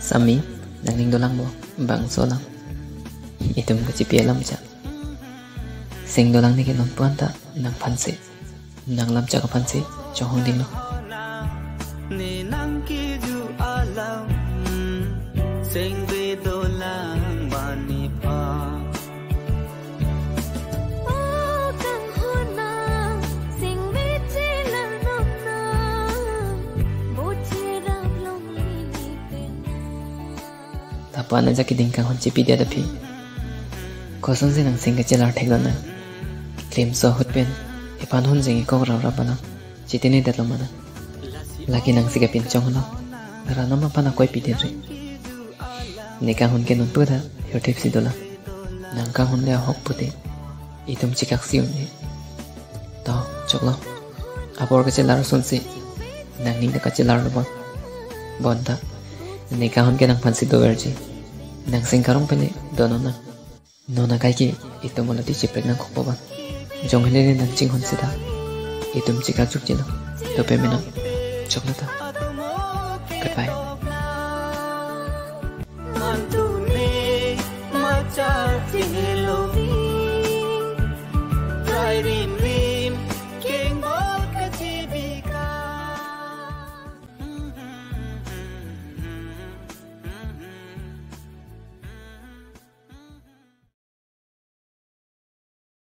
Sami nang ning dolang mo bang solang itum ka cipialam cha sing dolang ni kilon puanta nang pansi nang lam cha ka pansi chohong ding no ni nang ki ju alam sing be dolang mani pa Tapuan aja kiding kang honci pidia tapi kosong sih nang singkat jelar thek na klim so hutpen ipan hon jingi kong raw rabana citini datlo mana lagi nang siga pin chong no rana ma pana koi pidia re nikah hon ke non puda yotip si dola nang kang hon le hok puti itum cikak siun ni to choklo apor ke jelar sun si nang ning ka jelar bon bonta nikah hon ke nang pansi do verji nang sing karong pele dono na nona kai ki itu mola di ciprek nang khokpo ba jong hele nang ching hon sida itum chika chuk jilo to pe mena chokna ta goodbye